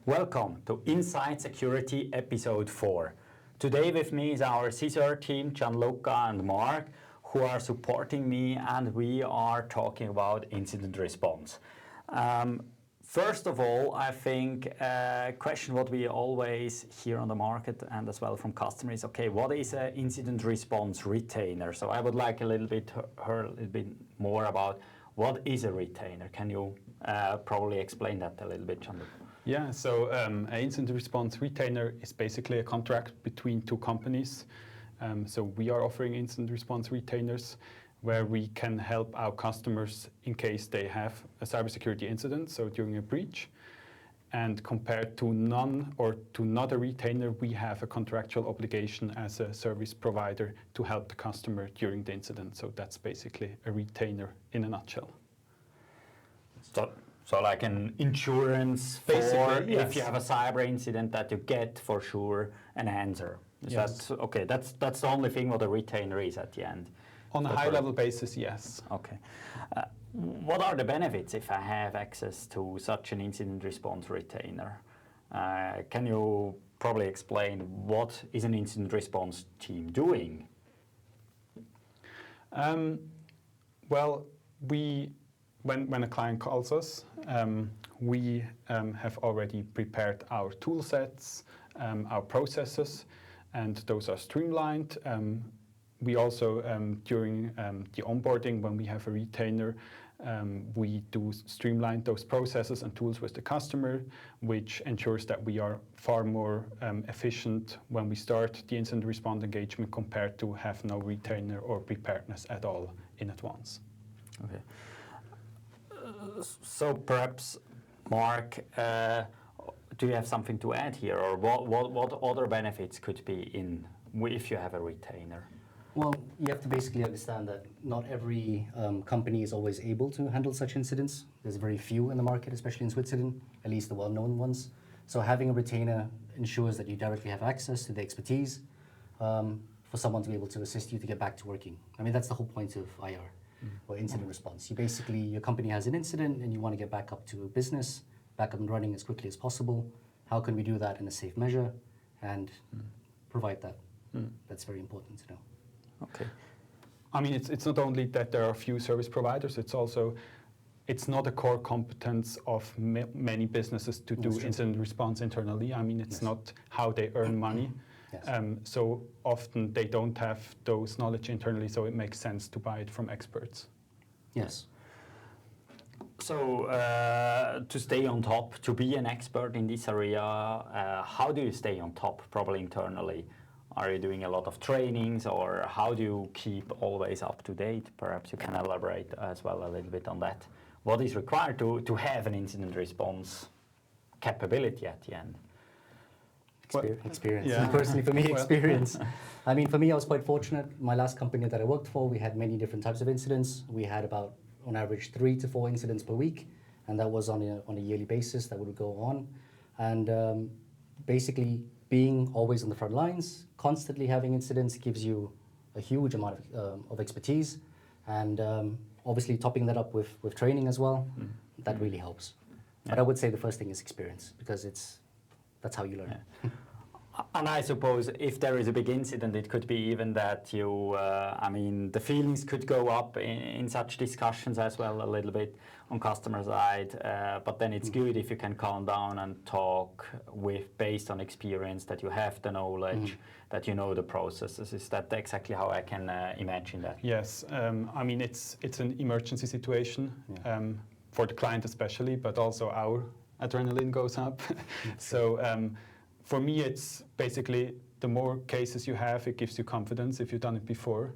Welcome to Inside Security Episode 4. Today with me is our CSIRT team, Gianluca and Mark, who are supporting me, and we are talking about incident response. First of all, I think a question what we always hear on the market and as well from customers is, okay, what is an incident response retainer? So I would like a little bit hear a little bit more about what is a retainer. Can you probably explain that a little bit, Gianluca? Yeah, so an incident response retainer is basically a contract between two companies. So we are offering incident response retainers where we can help our customers in case they have a cybersecurity incident, so during a breach. And compared to none or to not a retainer, we have a contractual obligation as a service provider to help the customer during the incident. So that's basically a retainer in a nutshell. So like an insurance for yes. if you have a cyber incident that you get for sure an answer. Yes. Okay, that's the only thing what a retainer is at the end. On a high-level basis, yes. Okay. What are the benefits if I have access to such an incident response retainer? Can you probably explain what is an incident response team doing? Well, when a client calls us, we have already prepared our tool sets, our processes, and those are streamlined. We also, during the onboarding, when we have a retainer, we do streamline those processes and tools with the customer, which ensures that we are far more efficient when we start the incident response engagement compared to have no retainer or preparedness at all in advance. Okay. So perhaps, Mark, do you have something to add here, or what other benefits could be in if you have a retainer? Well, you have to basically understand that not every company is always able to handle such incidents. There's very few in the market, especially in Switzerland, at least the well-known ones. So having a retainer ensures that you directly have access to the expertise for someone to be able to assist you to get back to working. I mean, that's the whole point of IR, or incident response. You basically, your company has an incident and you want to get back up to business, back up and running as quickly as possible. How can we do that in a safe measure and provide that? That's very important to know. Okay. I mean, it's not only that there are few service providers, it's not a core competence of many businesses to do incident response internally. I mean, it's not how they earn money. Yes. So often they don't have those knowledge internally, so it makes sense to buy it from experts. Yes. So to stay on top, to be an expert in this area, how do you stay on top, probably internally? Are you doing a lot of trainings, or how do you keep always up to date? Perhaps you can elaborate as well a little bit on that. What is required to have an incident response capability at the end? Experience. Yeah. Personally, for me, experience. I mean, for me, I was quite fortunate. My last company that I worked for, we had many different types of incidents. We had about, on average, 3 to 4 incidents per week, and that was on a yearly basis that would go on. And basically, being always on the front lines, constantly having incidents gives you a huge amount of expertise, and obviously topping that up with training as well, that really helps. Yeah. But I would say the first thing is experience, because that's how you learn. Yeah. And I suppose if there is a big incident, it could be even that you, I mean, the feelings could go up in such discussions as well a little bit on customer side, but then it's good if you can calm down and talk based on experience, that you have the knowledge, that you know the processes. Is that exactly how I can imagine that? Yes, I mean, it's an emergency situation for the client especially, but also our adrenaline goes up. So for me, it's basically the more cases you have, it gives you confidence if you've done it before.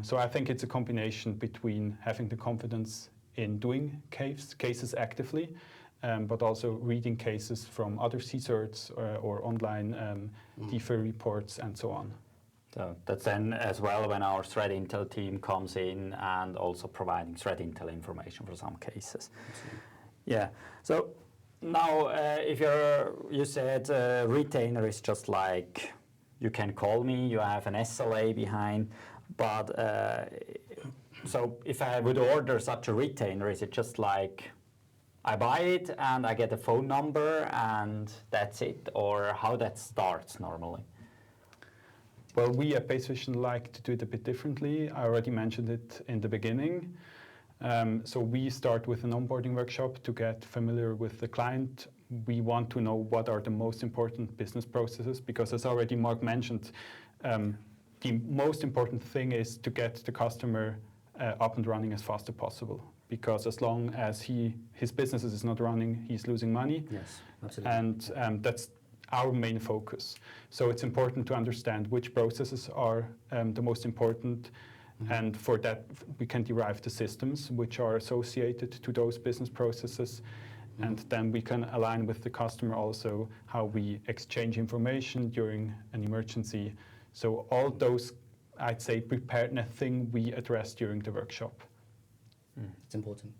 So I think it's a combination between having the confidence in doing cases actively, but also reading cases from other CSIRTs or online DFIR reports and so on. So that's then as well when our threat intel team comes in and also providing threat intel information for some cases. Yeah. So now, if you said retainer is just like you can call me, you have an SLA behind, but so if I would order such a retainer, is it just like I buy it and I get a phone number and that's it, or how that starts normally? Well, we at BaseVision like to do it a bit differently. I already mentioned it in the beginning. So we start with an onboarding workshop to get familiar with the client. We want to know what are the most important business processes, because as already Mark mentioned, the most important thing is to get the customer up and running as fast as possible. Because as long as his business is not running, he's losing money. Yes, absolutely. And that's our main focus. So it's important to understand which processes are the most important. And for that, we can derive the systems which are associated to those business processes. And then we can align with the customer also how we exchange information during an emergency. So all those, I'd say, preparedness thing we address during the workshop. It's important.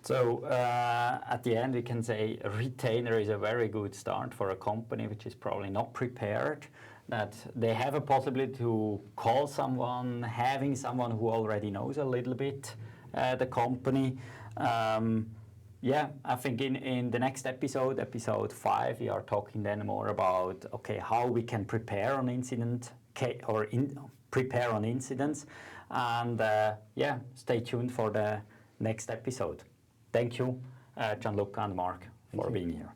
So at the end, we can say a retainer is a very good start for a company which is probably not prepared, that they have a possibility to call someone, having someone who already knows a little bit the company. Yeah, I think in the next episode, episode 5, we are talking then more about how we can prepare on incident prepare on incidents, and yeah, stay tuned for the next episode. Thank you, Gianluca and Mark, for being here.